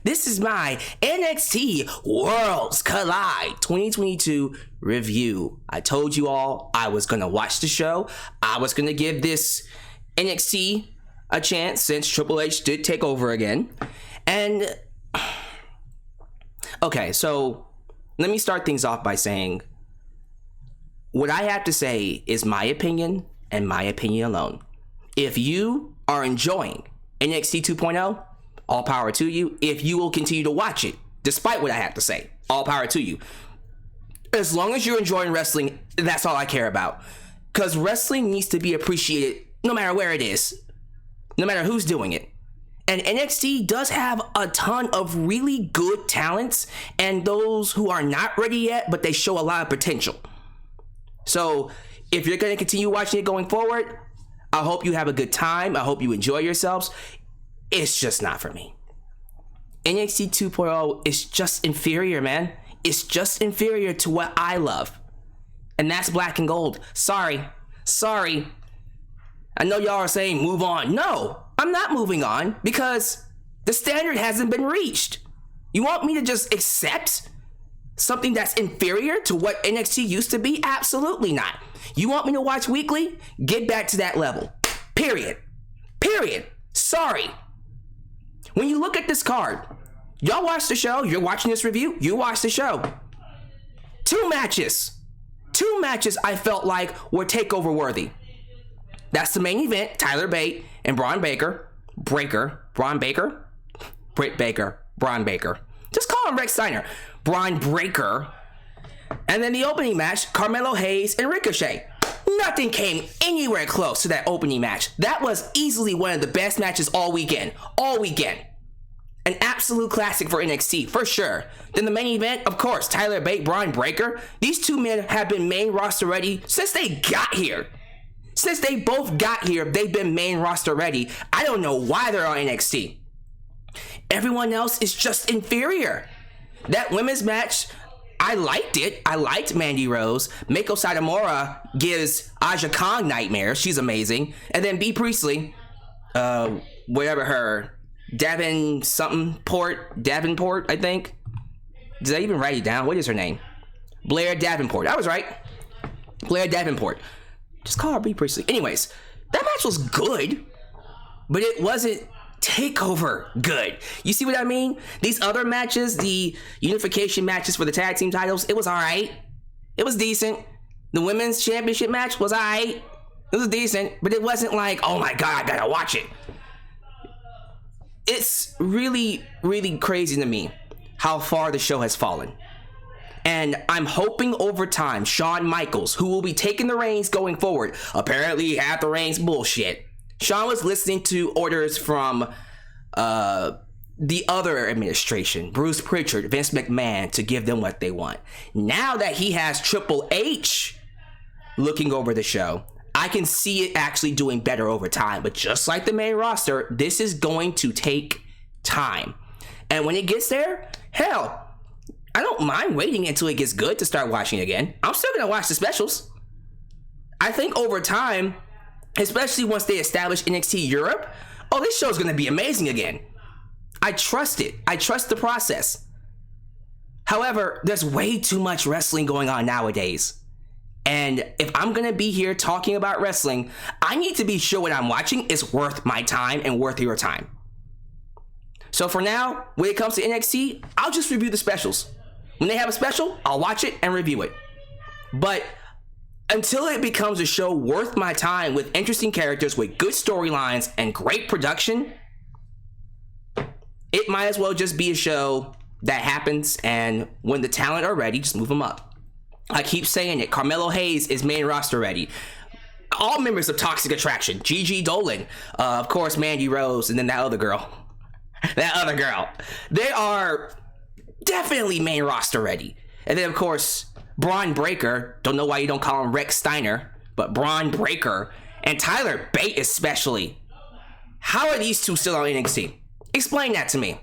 This is my NXT Worlds Collide 2022 review. I told you all I was going to watch the show. I was going to give this NXT a chance since Triple H did take over again. And okay, so let me start things off by saying what I have to say is my opinion and my opinion alone. If you are enjoying NXT 2.0, all power to you. If you will continue to watch it, despite what I have to say, all power to you. As long as you're enjoying wrestling, that's all I care about. Because wrestling needs to be appreciated no matter where it is, no matter who's doing it. And NXT does have a ton of really good talents and those who are not ready yet, but they show a lot of potential. So if you're going to continue watching it going forward, I hope you have a good time. I hope you enjoy yourselves. It's just not for me. NXT 2.0 is just inferior, man. It's just inferior to what I love. And that's black and gold. Sorry. I know y'all are saying move on. No, I'm not moving on because the standard hasn't been reached. You want me to just accept something that's inferior to what NXT used to be? Absolutely not. You want me to watch weekly? Get back to that level. Period. Sorry. When you look at this card, y'all watch the show, you're watching this review, you watch the show. Two matches I felt like were takeover worthy. That's the main event, Tyler Bate and Braun Baker. Braun Baker. Just call him Rex Steiner. Braun Breaker. And then the opening match, Carmelo Hayes and Ricochet. Nothing came anywhere close to that opening match. That was easily one of the best matches all weekend. An absolute classic for NXT, for sure. Then the main event, of course, Tyler Bate, Braun Breaker. These two men have been main roster ready since they got here. Since they both got here, they've been main roster ready. I don't know why they're on NXT. Everyone else is just inferior. That women's match, I liked it. I liked Mandy Rose. Mako Satomura gives Aja Kong nightmares. She's amazing. And then B. Priestley, whatever her, Davenport, I think. Did I even write it down? What is her name? Blair Davenport. I was right. Blair Davenport. Just call her B. Priestley. Anyways, that match was good, but it wasn't takeover good. You see what I mean? These other matches, the unification matches for the tag team titles, it was alright. It was decent. The women's championship match was alright. It was decent, but it wasn't like, oh my god, I gotta watch it. It's really, really crazy to me how far the show has fallen. And I'm hoping over time, Shawn Michaels, who will be taking the reins going forward, apparently half the reins bullshit. Shawn was listening to orders from the other administration, Bruce Pritchard, Vince McMahon, to give them what they want. Now that he has Triple H looking over the show, I can see it actually doing better over time. But just like the main roster, this is going to take time. And when it gets there, hell, I don't mind waiting until it gets good to start watching again. I'm still going to watch the specials. I think over time, especially once they establish NXT Europe, oh, this show's going to be amazing again. I trust it. I trust the process. However, there's way too much wrestling going on nowadays. And if I'm going to be here talking about wrestling, I need to be sure what I'm watching is worth my time and worth your time. So for now, when it comes to NXT, I'll just review the specials. When they have a special, I'll watch it and review it. But until it becomes a show worth my time with interesting characters, with good storylines and great production, it might as well just be a show that happens, and when the talent are ready, just move them up. I keep saying it. Carmelo Hayes is main roster ready. All members of Toxic Attraction. Gigi Dolan. Of course, Mandy Rose. And then that other girl. They are definitely main roster ready. And then, of course, Braun Breaker. Don't know why you don't call him Rex Steiner. But Braun Breaker. And Tyler Bate especially. How are these two still on NXT? Explain that to me.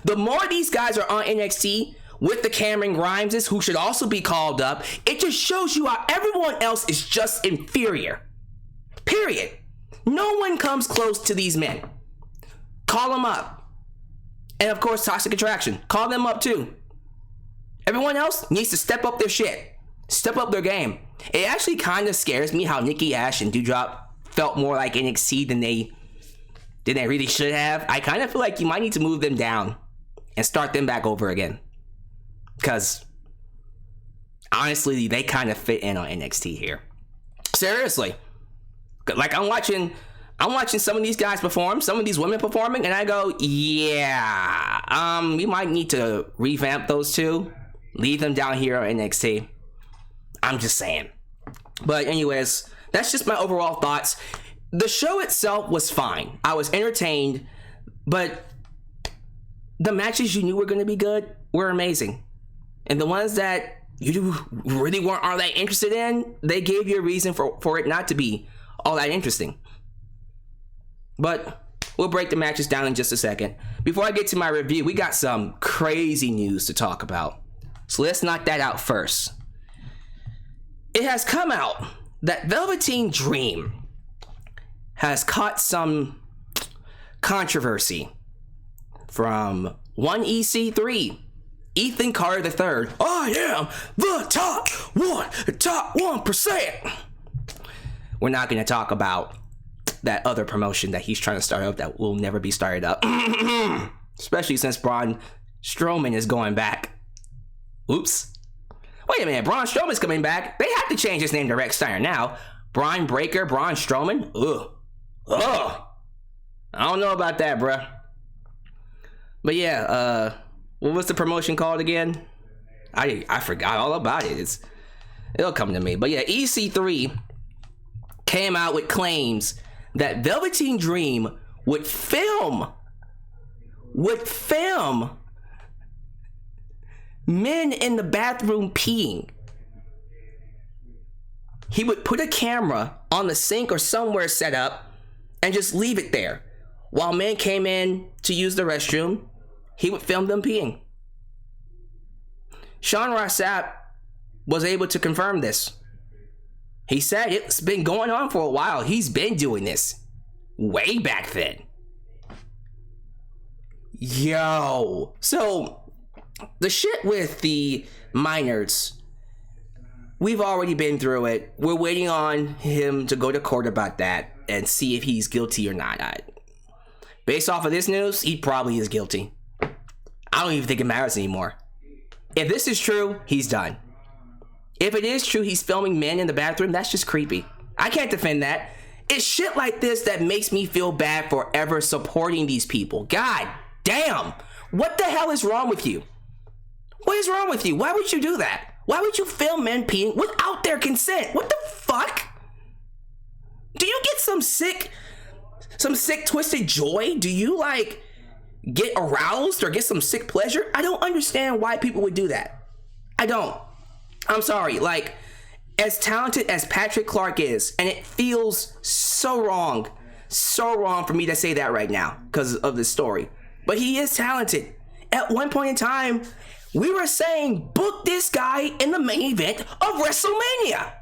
The more these guys are on NXT with the Cameron Grimeses, who should also be called up, it just shows you how everyone else is just inferior. Period. No one comes close to these men. Call them up. And of course, Toxic Attraction. Call them up too. Everyone else needs to step up their shit. Step up their game. It actually kind of scares me how Nikki Ash and Doudrop felt more like NXT than they really should have. I kind of feel like you might need to move them down and start them back over again. Because honestly, they kind of fit in on NXT here. Seriously. Like I'm watching some of these guys perform, some of these women performing, and I go, yeah, we might need to revamp those two, leave them down here on NXT. I'm just saying. But anyways, that's just my overall thoughts. The show itself was fine. I was entertained, but the matches you knew were going to be good were amazing. And the ones that you really weren't all that interested in, they gave you a reason for it not to be all that interesting. But we'll break the matches down in just a second. Before I get to my review, we got some crazy news to talk about. So let's knock that out first. It has come out that Velveteen Dream has caught some controversy from one EC3, Ethan Carter III. I am the top 1%. We're not going to talk about that other promotion that he's trying to start up that will never be started up. Especially since Braun Strowman is going back. Oops. Wait a minute, Braun Strowman's coming back. They have to change his name to Rex Steiner now. Braun Breaker, Braun Strowman? Ugh. I don't know about that, bruh. But yeah, what was the promotion called again? I forgot all about it. It'll come to me. But yeah, EC3 came out with claims that Velveteen Dream would film men in the bathroom peeing. He would put a camera on the sink or somewhere set up and just leave it there. While men came in to use the restroom, he would film them peeing. Sean Ross Sapp was able to confirm this. He said it's been going on for a while. He's been doing this way back then. Yo. So, the shit with the minors, we've already been through it. We're waiting on him to go to court about that and see if he's guilty or not. Based off of this news, he probably is guilty. I don't even think it matters anymore. If this is true, he's done. If it is true he's filming men in the bathroom, that's just creepy. I can't defend that. It's shit like this that makes me feel bad for ever supporting these people. God damn. What the hell is wrong with you? What is wrong with you? Why would you do that? Why would you film men peeing without their consent? What the fuck? Do you get some sick twisted joy? Do you like get aroused or get some sick pleasure? I don't understand why people would do that. I don't. I'm sorry. Like, as talented as Patrick Clark is, and it feels so wrong for me to say that right now because of this story, but he is talented. At one point in time, we were saying, book this guy in the main event of WrestleMania.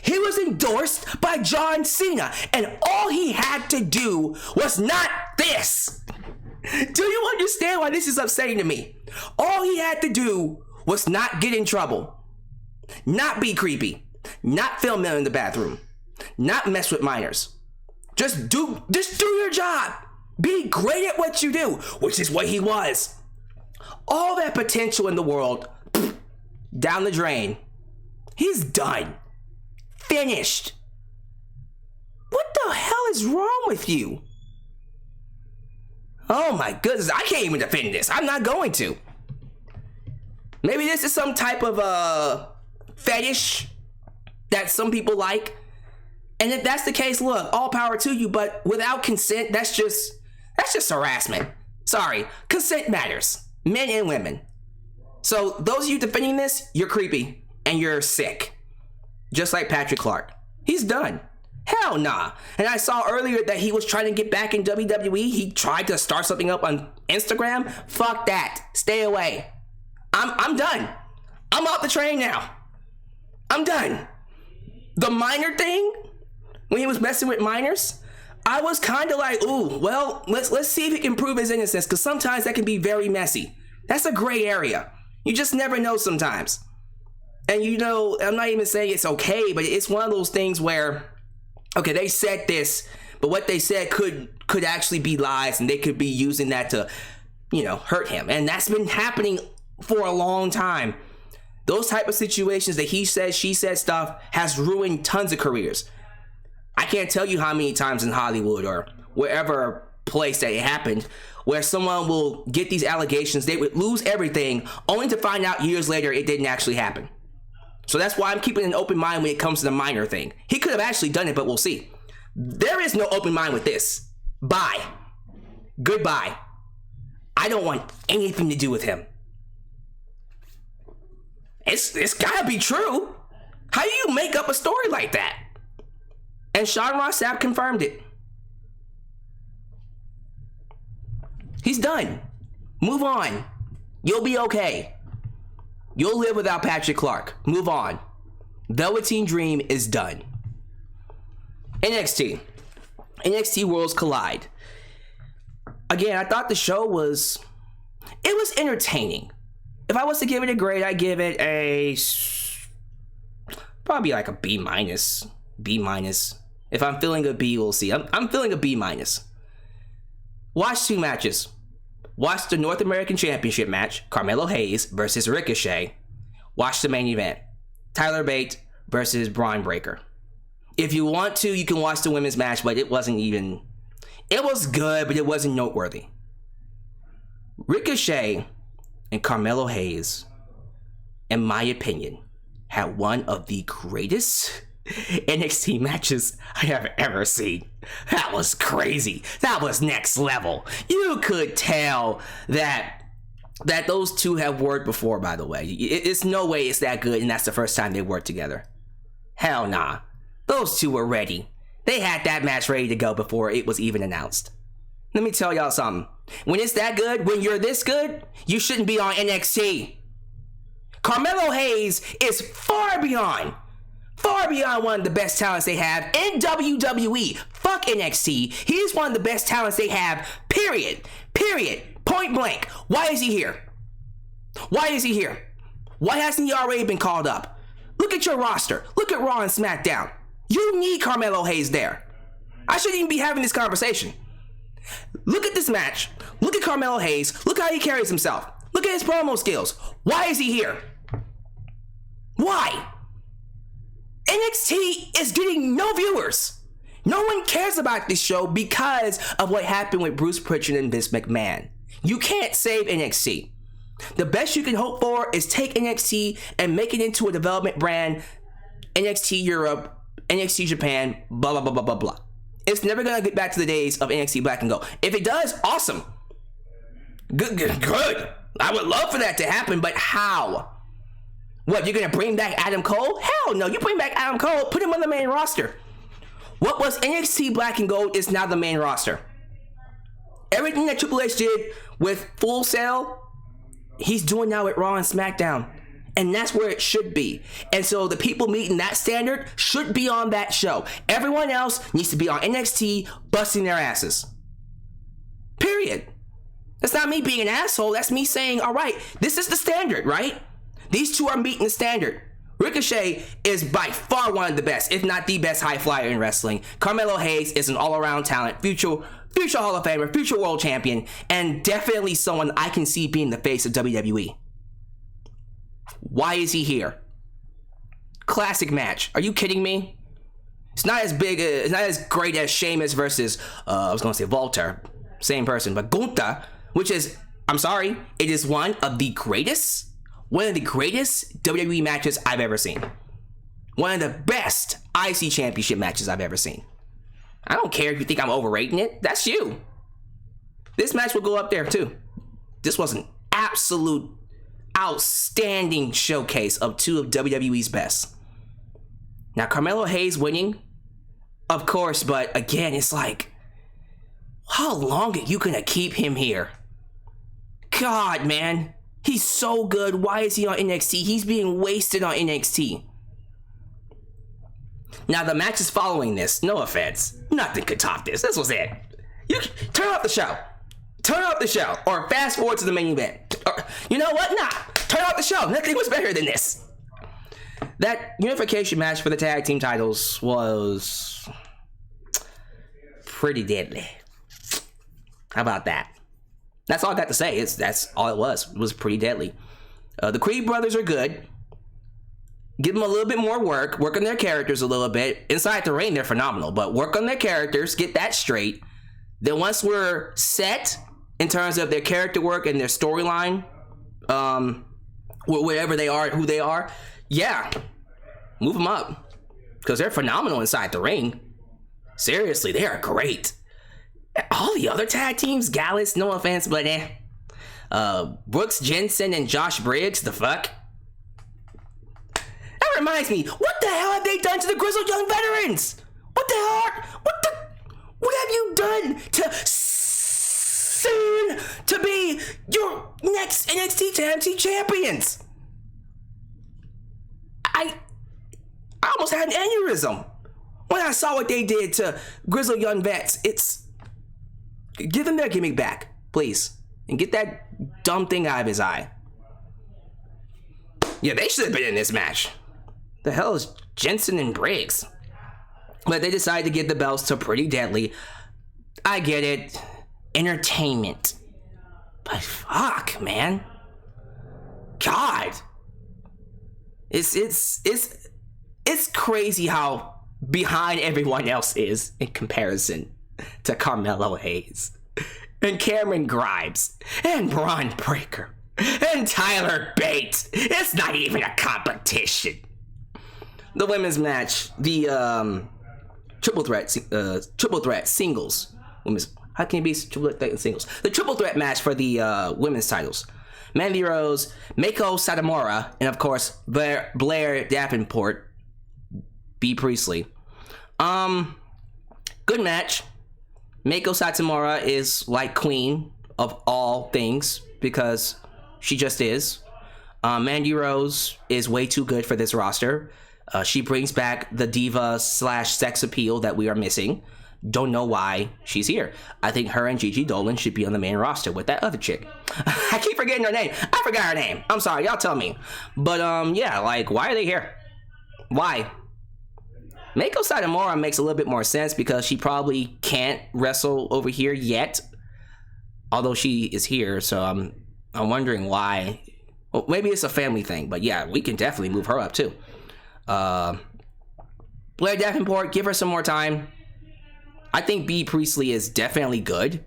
He was endorsed by John Cena, and all he had to do was not this. Do you understand why this is upsetting to me? All he had to do was not get in trouble, not be creepy, not film men in the bathroom, not mess with minors. Just do your job. Be great at what you do, which is what he was. All that potential in the world, down the drain. He's done. Finished. What the hell is wrong with you? Oh my goodness, I can't even defend this. I'm not going to. Maybe this is some type of fetish that some people like. And if that's the case, look, all power to you, but without consent, that's just harassment. Sorry, consent matters. Men and women. So those of you defending this, you're creepy and you're sick. Just like Patrick Clark. He's done. Hell nah. And I saw earlier that he was trying to get back in WWE. He tried to start something up on Instagram. Fuck that. Stay away. I'm done. I'm off the train now. I'm done. The minor thing, when he was messing with minors, I was kind of like, ooh, well, let's see if he can prove his innocence, because sometimes that can be very messy. That's a gray area. You just never know sometimes. And you know, I'm not even saying it's okay, but it's one of those things where, okay, they said this, but what they said could actually be lies, and they could be using that to, you know, hurt him. And that's been happening for a long time. Those type of situations, that he said, she said stuff, has ruined tons of careers. I can't tell you how many times in Hollywood or wherever place that it happened, where someone will get these allegations, they would lose everything, only to find out years later it didn't actually happen. So that's why I'm keeping an open mind when it comes to the minor thing. He could have actually done it, but we'll see. There is no open mind with this. Bye. Goodbye. I don't want anything to do with him. It's gotta be true. How do you make up a story like that? And Sean Ross Sapp confirmed it. He's done. Move on. You'll be okay. You'll live without Patrick Clark. Move on. Velveteen Dream is done. NXT. NXT Worlds Collide. Again, I thought the show was entertaining. If I was to give it a grade, I'd give it a probably like a B minus. B minus. If I'm feeling a B, we'll see. I'm feeling a B minus. Watch 2 matches. Watch the North American Championship match, Carmelo Hayes versus Ricochet. Watch the main event, Tyler Bate versus Braun Breaker. If you want to, you can watch the women's match, but it wasn't even... It was good, but it wasn't noteworthy. Ricochet and Carmelo Hayes, in my opinion, had one of the greatest NXT matches I have ever seen. That was crazy. That was next level. You could tell that those two have worked before, by the way. It's no way it's that good and that's the first time they worked together. Hell nah. Those two were ready. They had that match ready to go before it was even announced. Let me tell y'all something. When it's that good, when you're this good, you shouldn't be on NXT. Carmelo Hayes is far beyond one of the best talents they have in WWE. Fuck NXT. He's one of the best talents they have, period. Point blank. Why is he here? Why is he here? Why hasn't he already been called up? Look at your roster. Look at Raw and SmackDown. You need Carmelo Hayes there. I shouldn't even be having this conversation. Look at this match. Look at Carmelo Hayes. Look how he carries himself. Look at his promo skills. Why is he here? Why? NXT is getting no viewers. No one cares about this show because of what happened with Bruce Pritchard and Vince McMahon. You can't save NXT. The best you can hope for is take NXT and make it into a development brand. NXT Europe, NXT Japan, blah, blah, blah, blah, blah, blah. It's never going to get back to the days of NXT Black and Gold. If it does, awesome. Good. I would love for that to happen, but how? What, you're going to bring back Adam Cole? Hell no, you bring back Adam Cole, put him on the main roster. What was NXT Black and Gold is now the main roster. Everything that Triple H did with Full Sail, he's doing now with Raw and SmackDown. And that's where it should be. And so the people meeting that standard should be on that show. Everyone else needs to be on NXT busting their asses. Period. That's not me being an asshole. That's me saying, all right, this is the standard, right? These two are meeting the standard. Ricochet is by far one of the best, if not the best high flyer in wrestling. Carmelo Hayes is an all-around talent, future Hall of Famer, future world champion, and definitely someone I can see being the face of WWE. Why is he here? Classic match. Are you kidding me? It's not as big, it's not as great as Sheamus versus, I was going to say Walter, same person, but Gunther, which is, I'm sorry, it is one of the greatest WWE matches I've ever seen. One of the best IC championship matches I've ever seen. I don't care if you think I'm overrating it. That's you. This match will go up there too. This was an absolute outstanding showcase of two of WWE's best. Now, Carmelo Hayes winning, of course, but again, it's like, how long are you gonna keep him here? God, man. He's so good. Why is he on NXT? He's being wasted on NXT. Now the matches following this, no offense, nothing could top this. This was it. You turn off the show. Turn off the show, or fast forward to the main event. Or, you know what? Nah, turn off the show. Nothing was better than this. That unification match for the tag team titles was pretty deadly. How about that? That's all I got to say. That's all it was. It was pretty deadly. The Creed brothers are good. Give them a little bit more work on their characters a little bit. Inside the ring, they're phenomenal, but work on their characters, get that straight. Then once we're set in terms of their character work and their storyline, wherever they are, who they are, yeah, move them up, because they're phenomenal inside the ring. Seriously, they are great. All the other tag teams, Gallus, no offense, but Brooks Jensen and Josh Briggs, the fuck? That reminds me, what the hell have they done to the Grizzled Young Veterans? What the hell? What have you done to soon to be your next NXT Tag Team Champions? I almost had an aneurysm when I saw what they did to Grizzled Young Vets. Give them their gimmick back, please. And get that dumb thing out of his eye. Yeah, they should have been in this match. The hell is Jensen and Briggs? But they decided to give the belts to Pretty Deadly. I get it. Entertainment. But fuck, man. God. It's crazy how behind everyone else is in comparison to Carmelo Hayes and Cameron Grimes and Braun Breaker and Tyler Bates. It's not even a competition. The women's match, the triple threat singles. How can it be triple threat and singles? The triple threat match for the women's titles. Mandy Rose, Mako Satomura, and of course Blair Davenport, B. Priestley. Good match. Mako Satomura is like queen of all things because she just is. Mandy Rose is way too good for this roster. She brings back the diva / sex appeal that we are missing. Don't know why she's here. I think her and Gigi Dolan should be on the main roster with that other chick. I keep forgetting her name. I forgot her name. I'm sorry, y'all tell me. But yeah, like, why are they here? Why? Mako Satomura makes a little bit more sense because she probably can't wrestle over here yet. Although she is here, so I'm wondering why. Well, maybe it's a family thing, but yeah, we can definitely move her up too. Blair Davenport, give her some more time. I think B. Priestley is definitely good.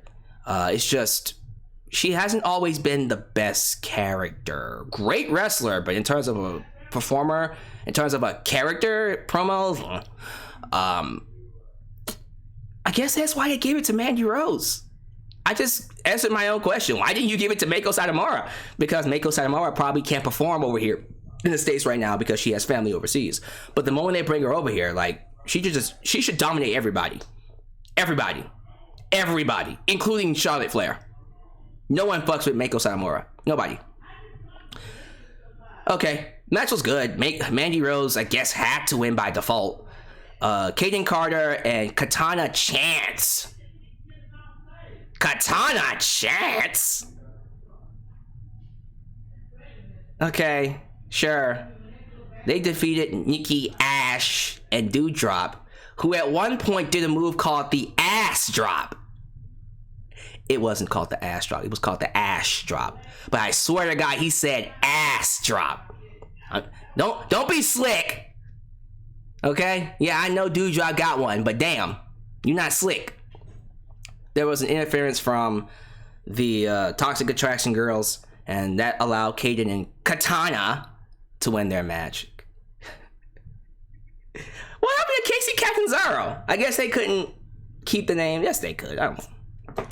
It's just she hasn't always been the best character. Great wrestler, but in terms of a performer, in terms of a character promo, I guess that's why I gave it to Mandy Rose. I just answered my own question. Why didn't you give it to Mako Satomura? Because Mako Satomura probably can't perform over here in the States right now because she has family overseas. But the moment they bring her over here, like, she should dominate everybody. Everybody, including Charlotte Flair. No one fucks with Mako Satomura. Nobody. Okay, match was good. Mandy Rose, I guess, had to win by default. Kaden Carter and Katana Chance. Katana Chance? Okay, sure. They defeated Nikki Ash and Doudrop, who at one point did a move called the Ass Drop. It wasn't called the Ass Drop. It was called the Ash Drop. But I swear to God, he said Ass Drop. Don't be slick. Okay? Yeah, I know Doudrop got one, but damn, you're not slick. There was an interference from the Toxic Attraction girls, and that allowed Kaden and Katana to win their match. What happened to Casey Catanzaro? I guess they couldn't keep the name. Yes, they could. I don't know.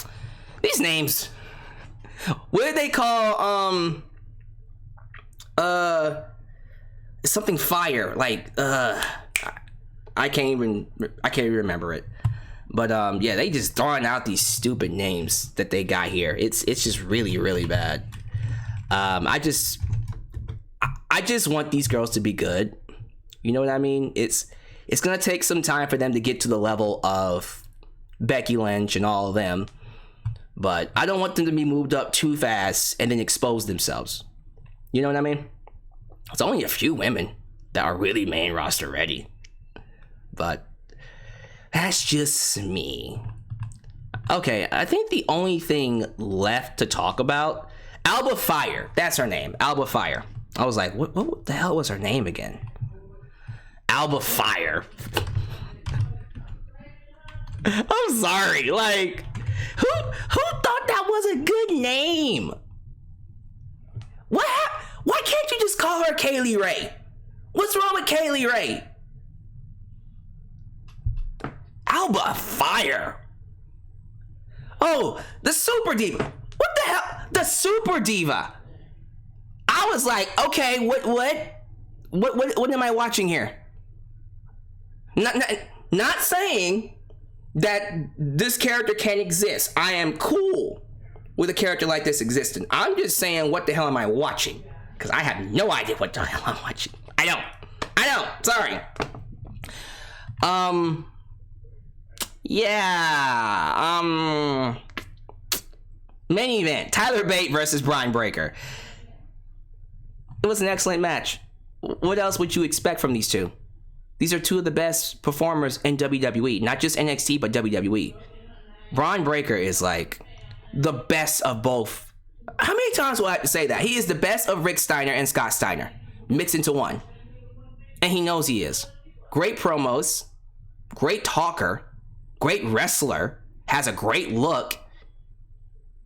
These names. What did they call something fire? Like I can't even remember it. But yeah, they just throwing out these stupid names that they got here. It's just really, really bad. I just want these girls to be good. You know what I mean? It's It's gonna take some time for them to get to the level of Becky Lynch and all of them. But I don't want them to be moved up too fast and then expose themselves. You know what I mean? It's only a few women that are really main roster ready. But that's just me. Okay, I think the only thing left to talk about, Alba Fire. That's her name, Alba Fire. I was like, what the hell was her name again? Alba Fire. I'm sorry, like, who thought that was a good name? Why can't you just call her Kaylee Ray? What's wrong with Kaylee Ray? Alba Fire. Oh, the Super Diva. What the hell? The Super Diva. I was like, okay, what am I watching here? Not saying that this character can't exist. I am cool with a character like this existing. I'm just saying, what the hell am I watching? Because I have no idea what the hell I'm watching. I don't. Sorry. Yeah. Main event: Tyler Bate versus Brian Breakker. It was an excellent match. What else would you expect from these two? These are two of the best performers in WWE, not just NXT, but WWE. Brian Breakker is like the best of both. How many times will I have to say that? He is the best of Rick Steiner and Scott Steiner mixed into one. And he knows he is. Great promos, great talker, great wrestler, has a great look.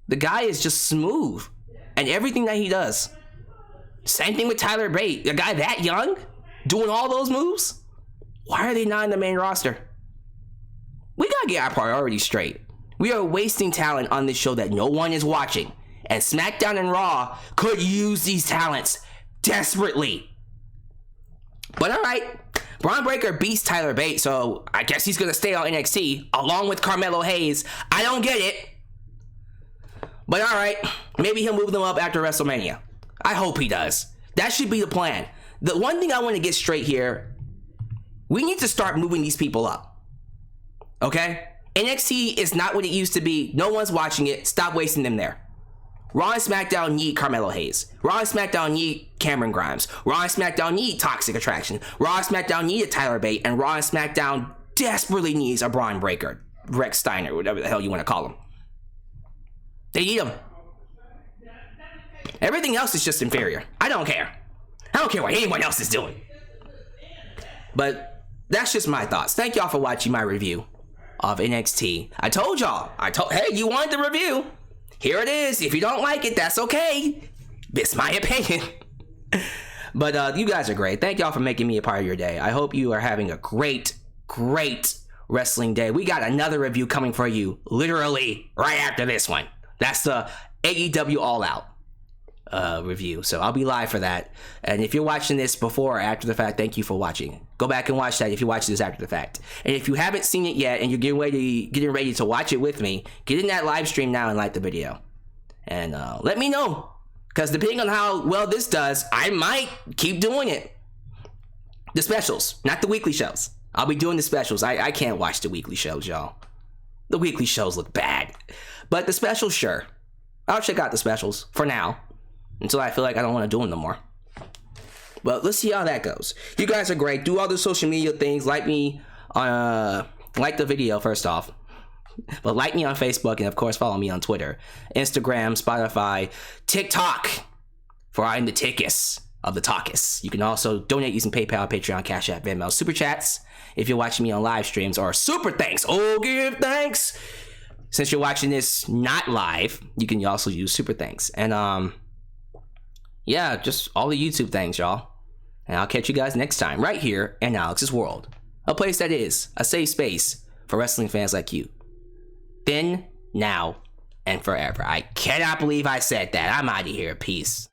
The guy is just smooth and everything that he does. Same thing with Tyler Bate, a guy that young, doing all those moves. Why are they not in the main roster? We gotta get our priorities straight. We are wasting talent on this show that no one is watching. And SmackDown and Raw could use these talents desperately. But alright, Brian Breakker beats Tyler Bate, so I guess he's gonna stay on NXT along with Carmelo Hayes. I don't get it. But alright, maybe he'll move them up after WrestleMania. I hope he does. That should be the plan. The one thing I want to get straight here, we need to start moving these people up. Okay? NXT is not what it used to be. No one's watching it. Stop wasting them there. Raw and SmackDown need Carmelo Hayes. Raw and SmackDown need Cameron Grimes. Raw and SmackDown need Toxic Attraction. Raw and SmackDown need a Tyler Bate. And Raw and SmackDown desperately needs a Brian Breakker, Rex Steiner, whatever the hell you want to call him. They need him. Everything else is just inferior. I don't care. I don't care what anyone else is doing. But that's just my thoughts. Thank y'all for watching my review of NXT. I told y'all. Hey, you wanted the review. Here it is. If you don't like it, that's okay. It's my opinion. But you guys are great. Thank y'all for making me a part of your day. I hope you are having a great wrestling day. We got another review coming for you literally right after this one. That's the AEW All Out review. So I'll be live for that. And if you're watching this before or after the fact, thank you for watching. Go back and watch that if you watch this after the fact. And if you haven't seen it yet and you're getting ready to watch it with me, get in that live stream now and like the video. And let me know. Because depending on how well this does, I might keep doing it. The specials, not the weekly shows. I'll be doing the specials. I can't watch the weekly shows, y'all. The weekly shows look bad. But the specials, sure. I'll check out the specials for now. Until I feel like I don't want to do them no more. But let's see how that goes. You guys are great. Do all the social media things. Like me, like the video first off. But like me on Facebook and of course follow me on Twitter, Instagram, Spotify, TikTok. For I'm the Tickus of the Talkus. You can also donate using PayPal, Patreon, Cashapp, VENMO, Super Chats. If you're watching me on live streams or Super Thanks. Oh, give thanks. Since you're watching this not live, you can also use Super Thanks. And yeah, just all the YouTube things, y'all. And I'll catch you guys next time, right here in Alyx's World. A place that is a safe space for wrestling fans like you. Then, now, and forever. I cannot believe I said that. I'm out of here. Peace.